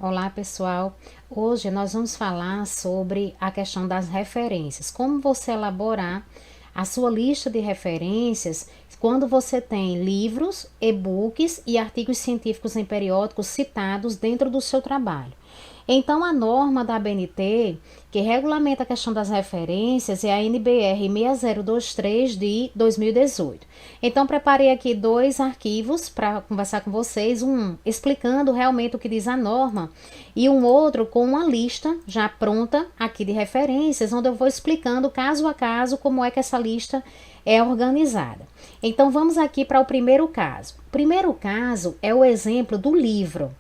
Olá, pessoal. Hoje nós vamos falar sobre a questão das referências. Como você elaborar a sua lista de referências quando você tem livros, e-books e artigos científicos em periódicos citados dentro do seu trabalho. Então, a norma da ABNT, que regulamenta a questão das referências, é a NBR 6023 de 2018. Então, preparei aqui dois arquivos para conversar com vocês, um explicando realmente o que diz a norma e um outro com uma lista já pronta aqui de referências, onde eu vou explicando caso a caso como é que essa lista é organizada. Então, vamos aqui para o primeiro caso. O primeiro caso é o exemplo do livro.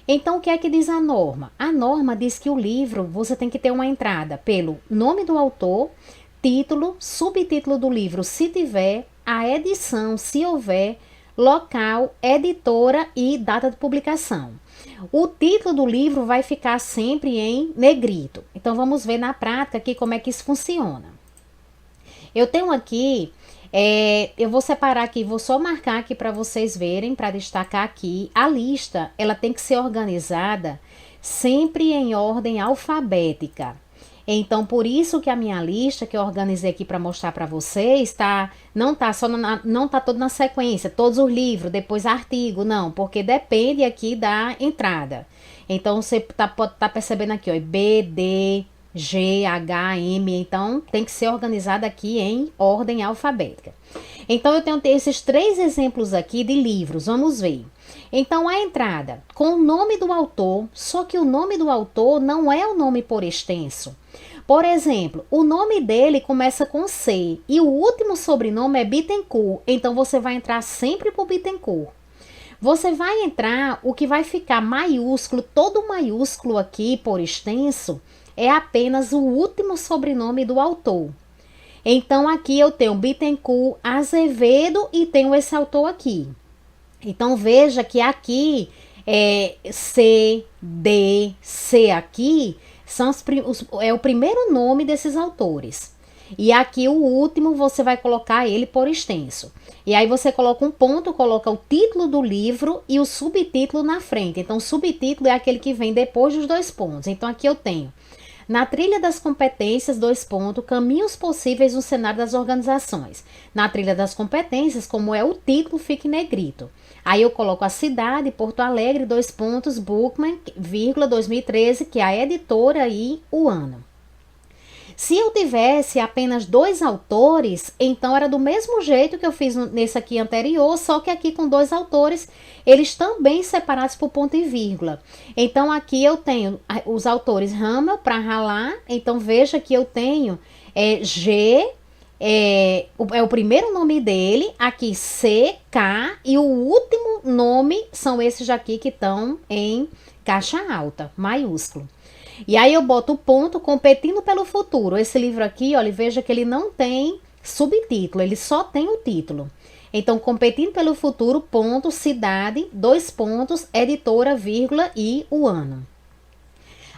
Então, o que é que diz a norma? A norma diz que o livro você tem que ter uma entrada pelo nome do autor, título, subtítulo do livro, se tiver, a edição, se houver, local, editora e data de publicação. O título do livro vai ficar sempre em negrito. Então, vamos ver na prática aqui como é que isso funciona. Eu tenho aqui, eu vou separar aqui, vou só marcar aqui para vocês verem, para destacar aqui. A lista, ela tem que ser organizada sempre em ordem alfabética. Então, por isso que a minha lista, que eu organizei aqui para mostrar para vocês, não tá só não tá todo na sequência, todos os livros, depois artigo, não, porque depende aqui da entrada. Então, você pode estar percebendo aqui, ó, B, D, G, H, M, então tem que ser organizada aqui em ordem alfabética. Então, eu tenho esses três exemplos aqui de livros, vamos ver. Então, a entrada com o nome do autor, só que o nome do autor não é o nome por extenso. Por exemplo, o nome dele começa com C e o último sobrenome é Bittencourt, então você vai entrar sempre por Bittencourt. Você vai entrar, o que vai ficar maiúsculo, todo maiúsculo aqui por extenso, é apenas o último sobrenome do autor. Então, aqui eu tenho Bittencourt Azevedo e tenho esse autor aqui. Então, veja que aqui C, D, C aqui é o primeiro nome desses autores. E aqui o último você vai colocar ele por extenso. E aí você coloca um ponto, coloca o título do livro e o subtítulo na frente. Então, o subtítulo é aquele que vem depois dos dois pontos. Então, aqui eu tenho na trilha das competências, dois pontos, caminhos possíveis no cenário das organizações. Na trilha das competências, como é o título, fica em negrito. Aí eu coloco a cidade, Porto Alegre, dois pontos, Bookman, vírgula, 2013, que é a editora e o ano. Se eu tivesse apenas dois autores, então era do mesmo jeito que eu fiz nesse aqui anterior, só que aqui com dois autores, eles também separados por ponto e vírgula. Então aqui eu tenho os autores Hamel para ralar, então veja que eu tenho G, é o primeiro nome dele, aqui C, K, e o último nome são esses aqui que estão em caixa alta, maiúsculo. E aí eu boto o ponto competindo pelo futuro. Esse livro aqui, olha, veja que ele não tem subtítulo, ele só tem o título. Então, competindo pelo futuro, ponto, cidade, dois pontos, editora, vírgula e o ano.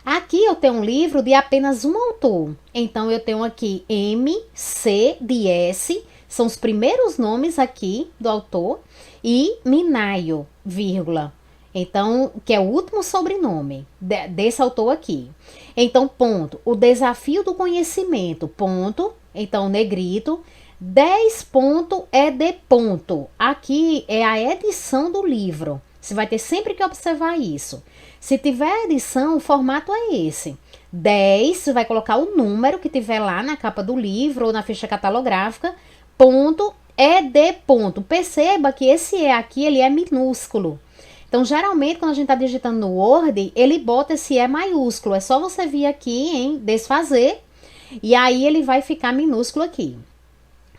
Aqui eu tenho um livro de apenas um autor. Então, eu tenho aqui M, C, D, S, são os primeiros nomes aqui do autor, e Minayo, vírgula. Então, que é o último sobrenome desse autor aqui. Então, ponto. O desafio do conhecimento, ponto. Então, negrito. 10 ponto é de ponto. Aqui é a edição do livro. Você vai ter sempre que observar isso. Se tiver edição, o formato é esse. 10, você vai colocar o número que tiver lá na capa do livro ou na ficha catalográfica. Ponto é de ponto. Perceba que esse E aqui, ele é minúsculo. Então, geralmente, quando a gente está digitando no Word, ele bota esse E maiúsculo. É só você vir aqui em desfazer e aí ele vai ficar minúsculo aqui.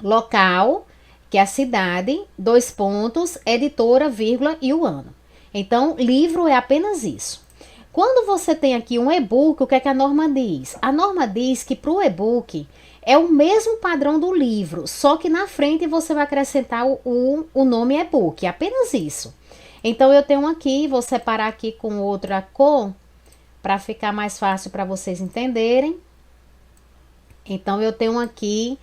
Local, que é a cidade, dois pontos, editora, vírgula e o ano. Então, livro é apenas isso. Quando você tem aqui um e-book, o que é que a norma diz? A norma diz que para o e-book é o mesmo padrão do livro, só que na frente você vai acrescentar o nome e-book, apenas isso. Então, eu tenho aqui, vou separar aqui com outra cor, para ficar mais fácil para vocês entenderem. Então, eu tenho aqui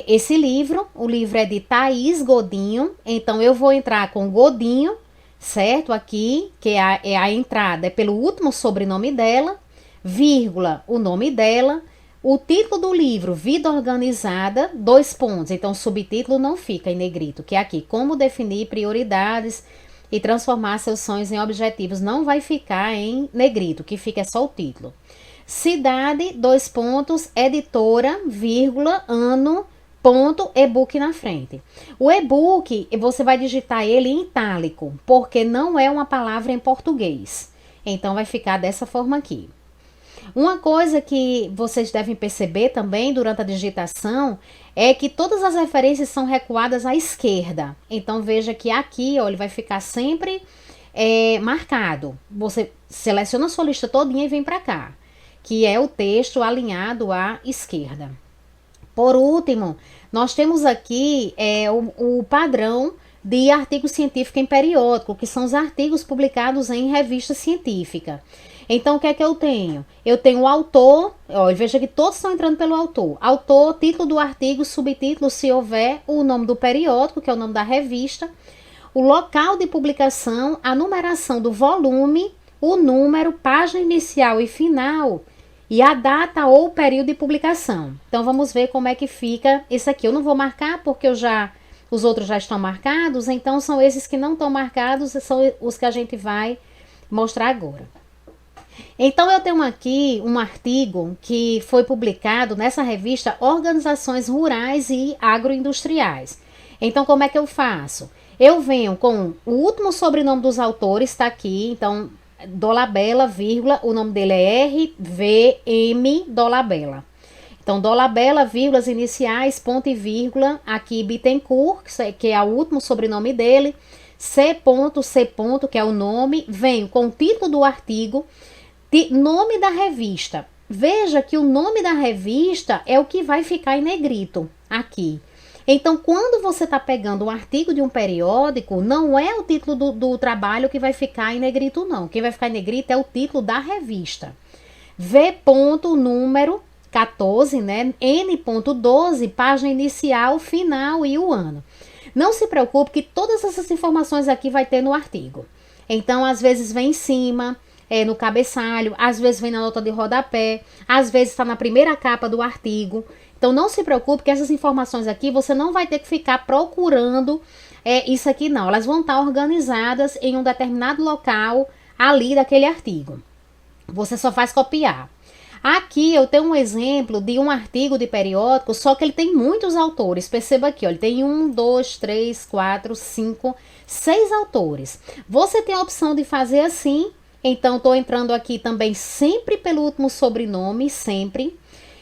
esse livro, o livro é de Thaís Godinho, então eu vou entrar com Godinho, certo? Aqui, que é a entrada é pelo último sobrenome dela, vírgula, o nome dela, o título do livro, Vida Organizada, 2 pontos. Então, o subtítulo não fica em negrito, que é aqui, como definir prioridades e transformar seus sonhos em objetivos. Não vai ficar em negrito, que fica é só o título. Cidade, 2 pontos, editora, vírgula, ano, ponto, e-book na frente. O e-book, você vai digitar ele em itálico, porque não é uma palavra em português. Então, vai ficar dessa forma aqui. Uma coisa que vocês devem perceber também durante a digitação é que todas as referências são recuadas à esquerda. Então, veja que aqui, ó, ele vai ficar sempre marcado. Você seleciona a sua lista todinha e vem para cá, que é o texto alinhado à esquerda. Por último, nós temos aqui o padrão de artigo científico em periódico, que são os artigos publicados em revista científica. Então, o que é que eu tenho? Eu tenho o autor, ó, veja que todos estão entrando pelo autor. Autor, título do artigo, subtítulo, se houver, o nome do periódico, que é o nome da revista, o local de publicação, a numeração do volume, o número, página inicial e final, e a data ou o período de publicação. Então, vamos ver como é que fica esse aqui. Eu não vou marcar porque os outros já estão marcados, então são esses que não estão marcados, são os que a gente vai mostrar agora. Então, eu tenho aqui um artigo que foi publicado nessa revista Organizações Rurais e Agroindustriais. Então, como é que eu faço? Eu venho com o último sobrenome dos autores, está aqui, então, Dolabella, vírgula, o nome dele é R.V.M. Dolabella. Então, Dolabella, vírgulas iniciais, ponto e vírgula, aqui Bittencourt, que é o último sobrenome dele, C.C. que é o nome, venho com o título do artigo, nome da revista. Veja que o nome da revista é o que vai ficar em negrito aqui. Então, quando você está pegando um artigo de um periódico, não é o título do trabalho que vai ficar em negrito, não. Quem vai ficar em negrito é o título da revista. V. número 14, né? N.12, página inicial, final e o ano. Não se preocupe que todas essas informações aqui vai ter no artigo. Então, às vezes vem em cima, no cabeçalho, às vezes vem na nota de rodapé, às vezes está na primeira capa do artigo. Então, não se preocupe que essas informações aqui você não vai ter que ficar procurando isso aqui, não. Elas vão estar organizadas em um determinado local ali daquele artigo. Você só faz copiar. Aqui eu tenho um exemplo de um artigo de periódico, só que ele tem muitos autores. Perceba aqui, ó, ele tem 1, 2, 3, 4, 5, 6 autores. Você tem a opção de fazer assim. Então, estou entrando aqui também sempre pelo último sobrenome, sempre.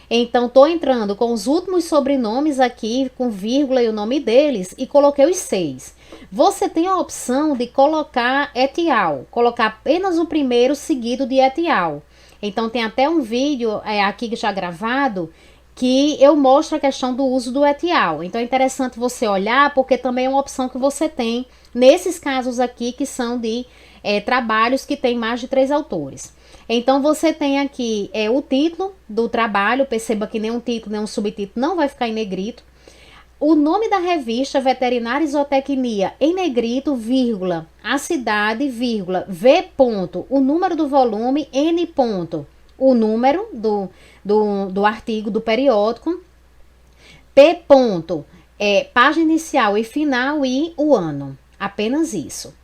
Então, estou entrando com os últimos sobrenomes aqui, com vírgula e o nome deles, e coloquei os 6. Você tem a opção de colocar et al, colocar apenas o primeiro seguido de et al. Então, tem até um vídeo aqui já gravado que eu mostro a questão do uso do et al. Então, é interessante você olhar, porque também é uma opção que você tem nesses casos aqui que são de trabalhos que tem mais de 3 autores. Então, você tem aqui o título do trabalho, perceba que nenhum título, nenhum subtítulo não vai ficar em negrito. O nome da revista, Veterinária e Zootecnia, em negrito, vírgula, a cidade, vírgula, V. O número do volume, N. O número do artigo, do periódico, P. Página inicial e final e o ano. Apenas isso.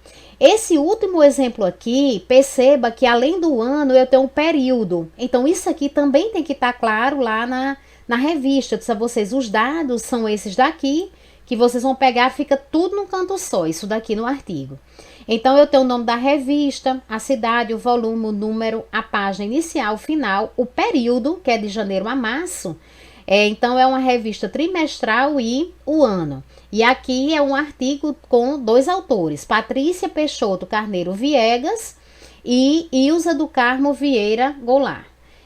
Esse último exemplo aqui, perceba que além do ano eu tenho um período. Então, isso aqui também tem que estar claro lá na revista. Eu disse a vocês, os dados são esses daqui, que vocês vão pegar, fica tudo num canto só, isso daqui no artigo. Então, eu tenho o nome da revista, a cidade, o volume, o número, a página inicial, final, o período, que é de janeiro a março. Então, é uma revista trimestral e o ano. E aqui é um artigo com 2 autores, Patrícia Peixoto Carneiro Viegas e Ilza do Carmo Vieira Goulart.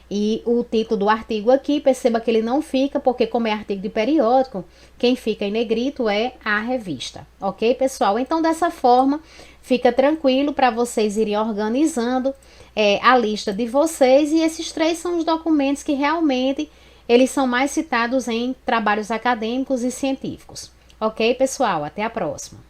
E o título do artigo aqui, perceba que ele não fica, porque como é artigo de periódico, quem fica em negrito é a revista. Ok, pessoal? Então, dessa forma, fica tranquilo para vocês irem organizando a lista de vocês. E esses 3 são os documentos que realmente eles são mais citados em trabalhos acadêmicos e científicos. Ok, pessoal? Até a próxima.